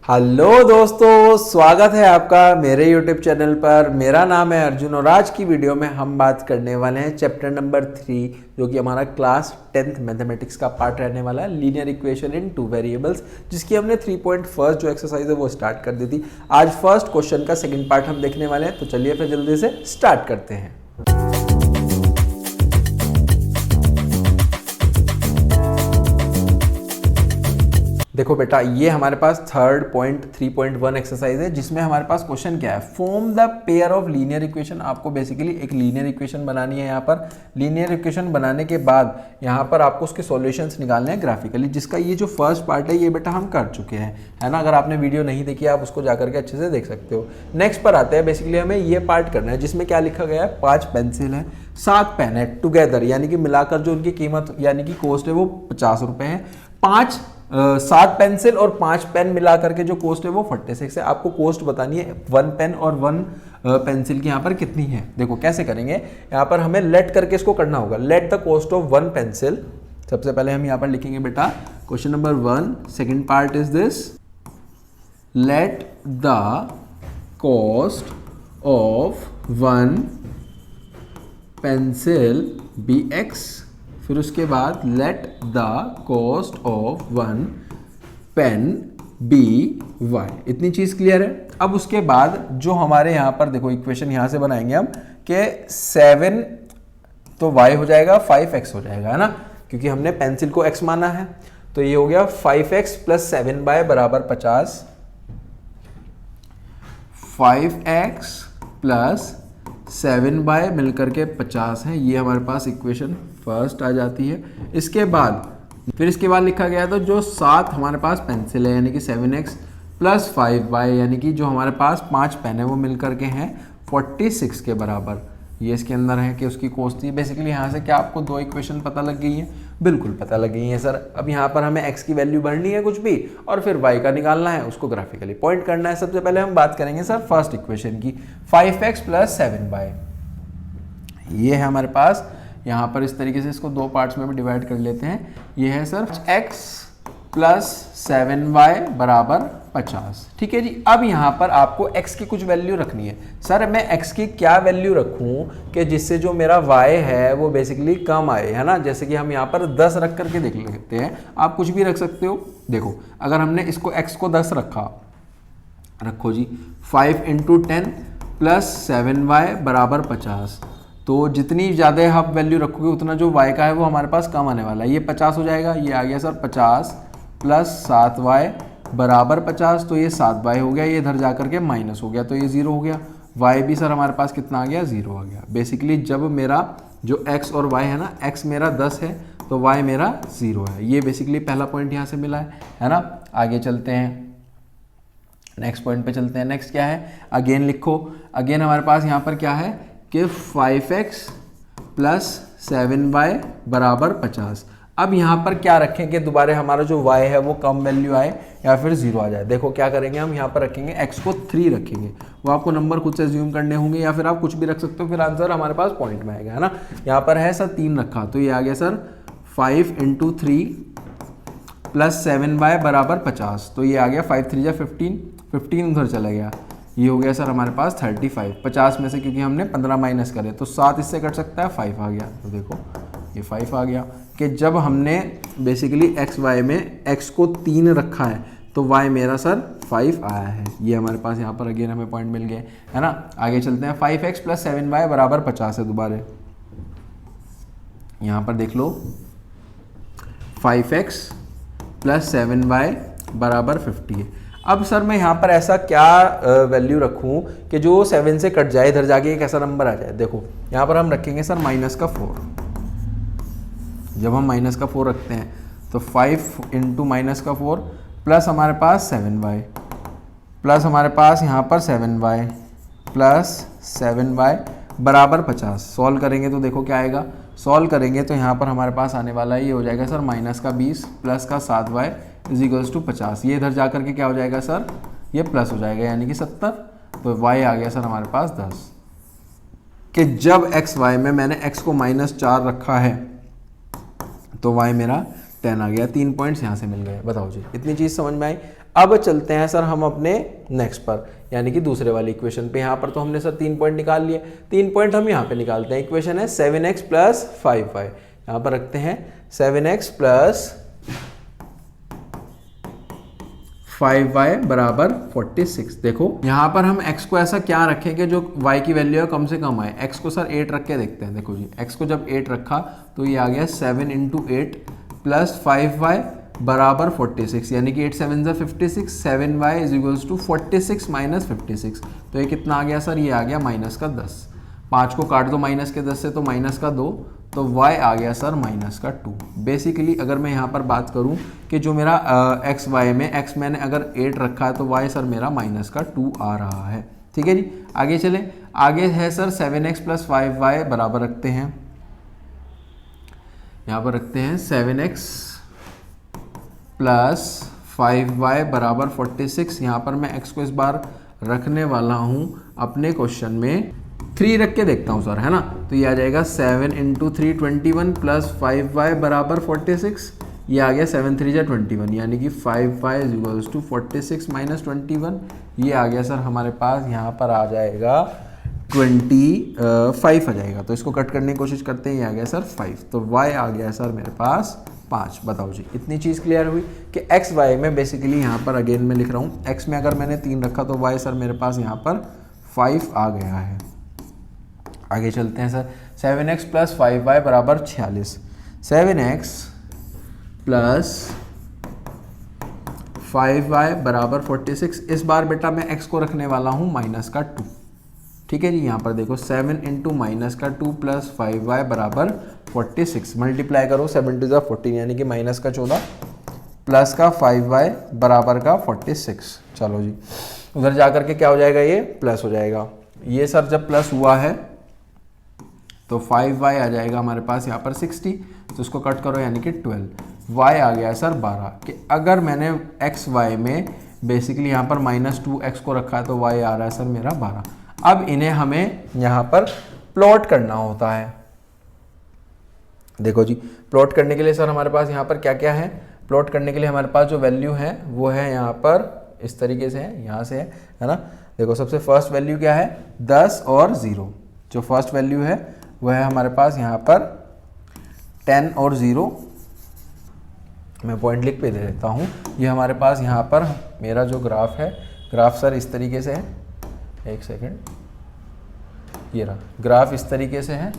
Hello दोस्तों, स्वागत है आपका मेरे YouTube चैनल पर। मेरा नाम है अर्जुन और आज की वीडियो में हम बात करने वाले हैं चैप्टर नंबर 3 जो कि हमारा क्लास 10th मैथमेटिक्स का पार्ट रहने वाला है, linear equation in two variables, जिसकी हमने 3.1 जो एक्सरसाइज है वो स्टार्ट कर दी थी। आज फर्स्ट क्वेश्चन का सेकेंड पार्ट हम देखने वाले हैं, तो चलिए फिर जल्दी से स्टार्ट करते हैं। देखो बेटा, ये हमारे पास 3.1 एक्सरसाइज है जिसमें हमारे पास क्वेश्चन क्या है, form the pair of linear equation. आपको बेसिकली एक लीनियर इक्वेशन बनानी है। यहाँ पर लीनियर इक्वेशन बनाने के बाद यहाँ पर आपको उसके सॉल्यूशंस निकालने हैं ग्राफिकली, जिसका ये जो फर्स्ट पार्ट है ये बेटा हम कर चुके हैं, है ना। अगर आपने वीडियो नहीं देखी आप उसको जाकर के अच्छे से देख सकते हो। नेक्स्ट पर आते हैं, बेसिकली हमें ये पार्ट करना है जिसमें क्या लिखा गया है, 5 पेंसिल है, 7 पेन है टुगेदर, यानी कि मिलाकर जो उनकी कीमत यानी कि कॉस्ट है वो 50 रुपये है। 7 पेंसिल और 5 पेन मिला करके जो कॉस्ट है वो 46 है। आपको कॉस्ट बतानी है 1 पेन और 1 पेंसिल की यहाँ पर कितनी है। देखो कैसे करेंगे, यहाँ पर हमें लेट करके इसको करना होगा। Let the cost of 1 pencil, सबसे पहले हम यहाँ पर लिखेंगे बेटा question number 1, second part is this, let the cost of 1 pencil B X. फिर उसके बाद let the cost of 1 pen B Y. इतनी चीज़ क्लियर है। अब उसके बाद जो हमारे यहाँ पर देखो इक्वेशन यहाँ से बनाएंगे हम कि 7 तो y हो जाएगा 5x हो जाएगा, है ना, क्योंकि हमने पेंसिल को x माना है। तो ये हो गया 5x प्लस 7y बराबर 50। 5x प्लस 7y मिलकर के 50 है। ये हमारे पास इक्वेशन फर्स्ट आ जाती है। इसके बाद लिखा गया तो जो 7 हमारे पास पेंसिल है यानी कि 7x प्लस 5y यानी कि जो हमारे पास 5 पेन है वो मिलकर के हैं 46 के बराबर। ये इसके अंदर है कि उसकी कॉस्ट थी। बेसिकली यहाँ से क्या आपको 2 इक्वेशन पता लग गई है? बिल्कुल पता लग गई है सर। अब यहाँ पर हमें x की वैल्यू भरनी है कुछ भी और फिर y का निकालना है, उसको ग्राफिकली पॉइंट करना है। सबसे पहले हम बात करेंगे सर फर्स्ट इक्वेशन की, 5x प्लस 7y। ये है हमारे पास, यहाँ पर इस तरीके से इसको 2 पार्ट्स में भी डिवाइड कर लेते हैं। ये है सर x प्लस 7y बराबर 50। ठीक है जी। अब यहाँ पर आपको x की कुछ वैल्यू रखनी है। सर मैं x की क्या वैल्यू रखूँ कि जिससे जो मेरा y है वो बेसिकली कम आए, है ना। जैसे कि हम यहाँ पर 10 रख करके देख लेते हैं, आप कुछ भी रख सकते हो। देखो अगर हमने इसको x को 10 रखो जी, 5 × 10 प्लस 7y बराबर 50। तो जितनी ज़्यादा आप वैल्यू रखोगे उतना जो y का है वो हमारे पास कम आने वाला है। ये 50 हो जाएगा, ये आ गया सर 50 प्लस 7y बराबर 50। तो ये 7y हो गया, ये इधर जा करके माइनस हो गया तो ये 0 हो गया। y भी सर हमारे पास कितना आ गया, 0 आ गया। बेसिकली जब मेरा जो x और y है ना, x मेरा 10 है तो y मेरा 0 है। ये बेसिकली पहला पॉइंट यहाँ से मिला है ना। आगे चलते हैं, नेक्स्ट पॉइंट पे चलते हैं। नेक्स्ट क्या है, अगेन लिखो। अगेन हमारे पास यहाँ पर क्या है कि 5x प्लस 7y बराबर 50। अब यहाँ पर क्या रखें कि दोबारा हमारा जो y है वो कम वैल्यू आए या फिर 0 आ जाए। देखो क्या करेंगे हम, यहाँ पर रखेंगे x को 3 रखेंगे। वो आपको नंबर खुद से ज्यूम करने होंगे या फिर आप कुछ भी रख सकते हो, फिर आंसर हमारे पास पॉइंट में आएगा, है ना। यहाँ पर है सर 3 रखा तो ये आ गया सर 5 × 3 प्लस 7y बराबर 50। तो ये आ गया 5 × 3 = 15, 15 उधर चला गया। ये हो गया सर हमारे पास 35। 50 में से क्योंकि हमने 15 माइनस करे तो 7 इससे कट सकता है, 5 आ गया। तो देखो ये 5 आ गया कि जब हमने बेसिकली x y में x को 3 रखा है तो y मेरा सर 5 आया है। ये हमारे पास यहाँ पर अगेन हमें पॉइंट मिल गए, है ना। आगे चलते हैं, 5x प्लस 7y बराबर 50 है। दोबारा यहाँ पर देख लो, 5x प्लस 7y बराबर 50 है। अब सर मैं यहाँ पर ऐसा क्या वैल्यू रखूँ कि जो 7 से कट जाए, इधर जाके एक ऐसा नंबर आ जाए। देखो यहाँ पर हम रखेंगे सर -4। जब हम -4 रखते हैं तो 5 × -4 प्लस हमारे पास 7y प्लस हमारे पास यहाँ पर 7y प्लस 7y बराबर 50। सॉल्व करेंगे तो देखो क्या आएगा, सॉल्व करेंगे तो यहाँ पर हमारे पास आने वाला है, ये हो जाएगा सर -20 प्लस का 7y = 50। ये इधर जा करके क्या हो जाएगा सर, ये प्लस हो जाएगा यानी कि 70। तो y आ गया सर हमारे पास 10। कि जब x y में मैंने x को -4 रखा है तो y मेरा 10 आ गया। 3 पॉइंट्स यहाँ से मिल गए। बताओ जी, इतनी चीज़ समझ में आई। अब चलते हैं सर हम अपने नेक्स्ट पर, यानी कि दूसरे वाली इक्वेशन पे। यहाँ पर तो हमने सर 3 पॉइंट निकाल लिए, 3 पॉइंट हम यहाँ पे निकालते हैं। इक्वेशन है 7x प्लस 5y, यहाँ पर रखते हैं 7x प्लस 5y बराबर 46। देखो यहाँ पर हम x को ऐसा क्या रखें कि जो y की वैल्यू है कम से कम आए। x को सर 8 रख के देखते हैं। देखो जी, x को जब 8 रखा तो ये आ गया 7 इंटू 8 प्लस 5y बराबर 46, यानी कि 8 7 ज़ा 56, 7y is equals to 46 minus 56। तो ये कितना आ गया सर, ये आ गया माइनस का 10। 5 को काट दो माइनस के 10 से तो माइनस का 2, तो y आ गया सर माइनस का 2। बेसिकली अगर मैं यहाँ पर बात करूँ कि जो मेरा एक्स वाई में x मैंने अगर 8 रखा है तो y सर मेरा माइनस का 2 आ रहा है। ठीक है जी, आगे चले। आगे है सर 7x प्लस 5y बराबर रखते हैं, यहाँ पर रखते हैं 7x प्लस 5y बराबर 46। यहाँ पर मैं x को इस बार रखने वाला हूँ अपने क्वेश्चन में 3 रख के देखता हूँ सर, है ना। तो ये आ जाएगा 7 इंटू 3 21 प्लस 5y बराबर 46। ये आ गया 7 3 जा 21, यानी कि 5y is equals to 46 minus 21। ये आ गया सर हमारे पास, यहाँ पर आ जाएगा 25 आ जाएगा। तो इसको कट करने की कोशिश करते हैं, ये आ गया सर 5। तो y आ गया सर मेरे पास 5। बताओ जी, इतनी चीज़ क्लियर हुई कि एक्स वाई में बेसिकली यहाँ पर अगेन मैं लिख रहा हूँ, एक्स में अगर मैंने 3 रखा तो वाई सर मेरे पास यहाँ पर 5 आ गया है। आगे चलते हैं सर, 7x प्लस 5y बराबर 46। 7x प्लस 5y बराबर 46। इस बार बेटा मैं x को रखने वाला हूँ माइनस का 2। ठीक है जी, यहाँ पर देखो 7 इंटू माइनस का 2 प्लस 5y बराबर 46। मल्टीप्लाई करो 7 टू 14, यानी कि माइनस का 14 प्लस का 5y बराबर का 46। चलो जी, उधर जाकर के क्या हो जाएगा, ये प्लस हो जाएगा। ये सर जब प्लस हुआ है तो 5y आ जाएगा हमारे पास यहाँ पर 60, तो उसको कट करो यानी कि 12। y आ गया सर 12। कि अगर मैंने x y में बेसिकली यहाँ पर -2x को रखा है तो y आ रहा है सर मेरा 12। अब इन्हें हमें यहाँ पर प्लॉट करना होता है। देखो जी, प्लॉट करने के लिए सर हमारे पास यहाँ पर क्या क्या है। प्लॉट करने के लिए हमारे पास जो वैल्यू है वो है यहाँ पर इस तरीके से है, यहाँ से है ना। देखो सबसे फर्स्ट वैल्यू क्या है, 10 और 0। जो फर्स्ट वैल्यू है वह है हमारे पास यहाँ पर 10 और 0। मैं पॉइंट लिख पे दे देता हूँ। ये हमारे पास यहाँ पर मेरा जो ग्राफ है, ग्राफ सर इस तरीके से है, एक सेकेंड, ये रहा ग्राफ इस तरीके से है,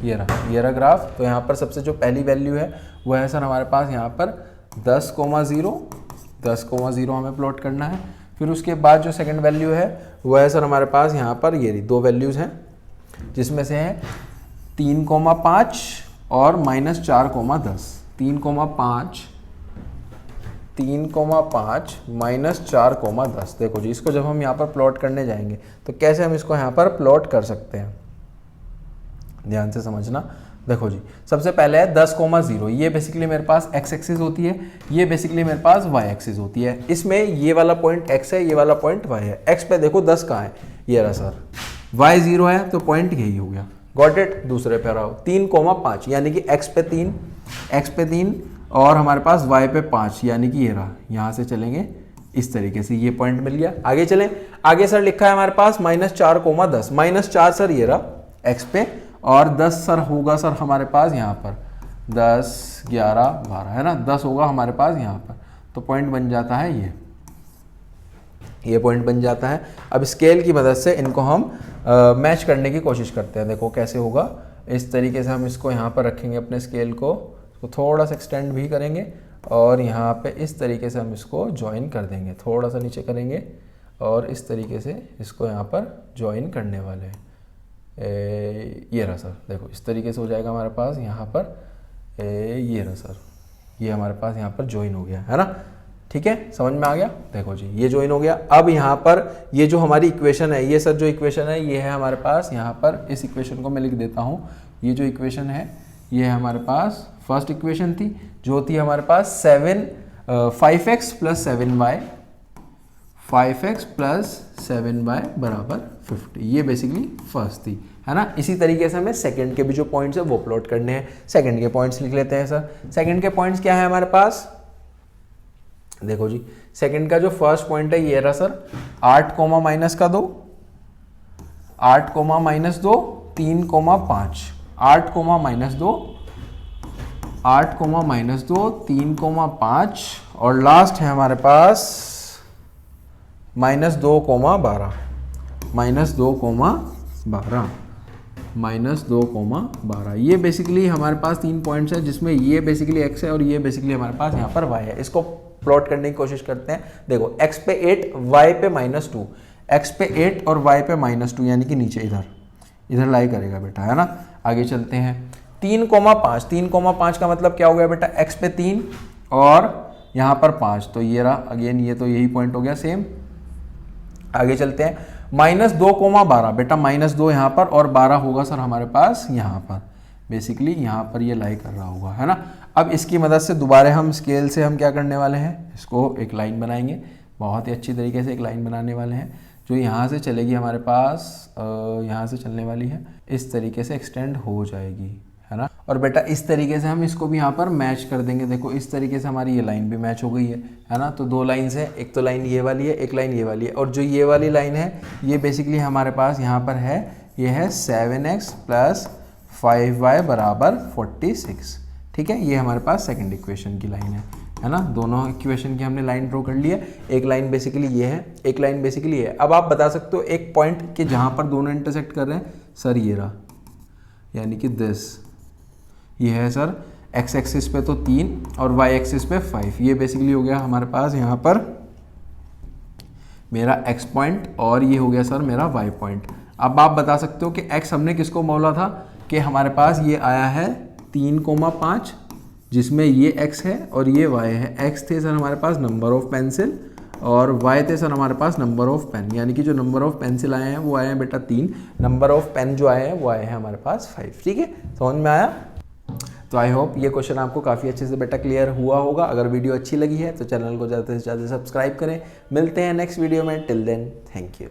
ये रहा ग्राफ। तो यहाँ पर सबसे जो पहली वैल्यू है वह है सर हमारे पास यहाँ पर 10,0 हमें प्लॉट करना है। फिर उसके बाद जो सेकंड वैल्यू है वह है सर हमारे पास यहाँ पर ये दो वैल्यूज़ हैं, जिसमें से है 3,5 और -4,10। 3,5 माइनस 4,10। देखो जी, इसको जब हम यहाँ पर प्लॉट करने जाएंगे तो कैसे हम इसको यहाँ पर प्लॉट कर सकते हैं, ध्यान से समझना। देखो जी, सबसे पहले है 10,0। ये बेसिकली मेरे पास x एक्सिस होती है, ये बेसिकली मेरे पास y एक्सिस होती है। इसमें ये वाला पॉइंट x है, ये वाला पॉइंट y है। x पे देखो 10 कहाँ है, ये रहा सर। y 0 है तो पॉइंट यही हो गया। Got it. दूसरे पे रहो 3,5, यानी कि x पे 3 और हमारे पास y पे 5, यानी कि ये रहा। यहाँ से चलेंगे इस तरीके से, ये पॉइंट मिल गया। आगे चलें, आगे सर लिखा है हमारे पास -4,10। -4 सर ये रहा x पे, और 10 सर होगा सर हमारे पास यहाँ पर 10, 11, 12 है ना। 10 होगा हमारे पास यहाँ पर, तो पॉइंट बन जाता है ये पॉइंट बन जाता है। अब स्केल की मदद से इनको हम मैच करने की कोशिश करते हैं। देखो कैसे होगा, इस तरीके से हम इसको यहाँ पर रखेंगे अपने स्केल को, इसको थोड़ा सा एक्सटेंड भी करेंगे और यहाँ पे इस तरीके से हम इसको ज्वाइन कर देंगे। थोड़ा सा नीचे करेंगे और इस तरीके से इसको यहाँ पर ज्वाइन करने वाले हैं। ये रहा सर, देखो इस तरीके से हो जाएगा हमारे पास यहाँ पर। ये रहा सर, ये हमारे पास यहाँ पर ज्वाइन हो गया है ना। ठीक है, समझ में आ गया। देखो जी, ये ज्वाइन हो गया। अब यहाँ पर ये जो हमारी इक्वेशन है, ये सर जो इक्वेशन है ये है हमारे पास यहाँ पर, इस इक्वेशन को मैं लिख देता हूँ। ये जो इक्वेशन है ये है हमारे पास फर्स्ट इक्वेशन थी, जो थी हमारे पास 5x plus 7y, 5x plus 7y बराबर 50। ये बेसिकली फर्स्ट थी, है ना। इसी तरीके से हमें सेकंड के भी जो पॉइंट्स है वो प्लॉट करने हैं। सेकंड के पॉइंट्स लिख लेते हैं सर। सेकंड के पॉइंट्स क्या है हमारे पास, देखो जी, सेकंड का जो फर्स्ट पॉइंट है ये रहा सर, 8 कोमा माइनस का 2, 8 comma minus 2, 3 comma 5, 8 comma minus 2, 8 comma minus 2, 3 comma 5 और लास्ट है हमारे पास minus 2 comma 12, minus 2 comma 12, minus 2 comma 12। ये बेसिकली हमारे पास 3 पॉइंट्स हैं जिसमें ये बेसिकली x है और ये बेसिकली हमारे पास यहाँ पर y है। इसको प्लॉट करने की कोशिश करते हैं। देखो x पे 8, y पे -2, x पे 8 और y पे -2 यानी कि नीचे इधर लाई करेगा बेटा, है ना। आगे चलते हैं, 3 कोमा 5, 3 कोमा 5 का मतलब क्या हो गया बेटा, x पे 3 और यहाँ पर 5, तो ये रहा अगेन, ये तो यही पॉइंट हो गया सेम। आगे चलते हैं, -2 कोमा 12 बेटा, -2 यहाँ पर और 12 होगा सर हमारे पास यहाँ पर, बेसिकली यहाँ पर ये लाई कर रहा होगा, है ना। अब इसकी मदद से दोबारा हम स्केल से हम क्या करने वाले हैं, इसको एक लाइन बनाएंगे, बहुत ही अच्छी तरीके से एक लाइन बनाने वाले हैं जो यहाँ से चलेगी हमारे पास, यहाँ से चलने वाली है, इस तरीके से एक्सटेंड हो जाएगी, है ना। और बेटा इस तरीके से हम इसको भी यहाँ पर मैच कर देंगे। देखो इस तरीके से हमारी ये लाइन भी मैच हो गई है ना। तो 2 लाइन्स है, एक तो लाइन ये वाली है, एक लाइन ये वाली है, और जो ये वाली लाइन है ये बेसिकली हमारे पास यहाँ पर है, ये है 7x + 5y = 46, ठीक है। ये हमारे पास सेकंड इक्वेशन की लाइन है ना। दोनों इक्वेशन की हमने लाइन ड्रॉ कर ली है, एक लाइन बेसिकली ये है, एक लाइन बेसिकली ये है। अब आप बता सकते हो एक पॉइंट कि जहाँ पर दोनों इंटरसेक्ट कर रहे हैं, सर ये रहा, यानी कि दिस, ये है सर x एक्सिस पे तो 3 और y एक्सिस पे 5, ये बेसिकली हो गया हमारे पास यहाँ पर मेरा x पॉइंट और ये हो गया सर मेरा y पॉइंट। अब आप बता सकते हो कि x हमने किसको बोला था कि हमारे पास ये आया है 3,5 जिसमें ये x है और ये y है। x थे सर हमारे पास नंबर ऑफ पेंसिल और y थे सर हमारे पास नंबर ऑफ पेन, यानी कि जो नंबर ऑफ पेंसिल आए हैं वो आए हैं बेटा 3, नंबर ऑफ पेन जो आए हैं वो आए हैं हमारे पास 5, ठीक है। समझ में आया? तो आई होप ये क्वेश्चन आपको काफ़ी अच्छे से बेटा क्लियर हुआ होगा। अगर वीडियो अच्छी लगी है तो चैनल को ज़्यादा से ज़्यादा सब्सक्राइब करें। मिलते हैं नेक्स्ट वीडियो में, टिल देन थैंक यू।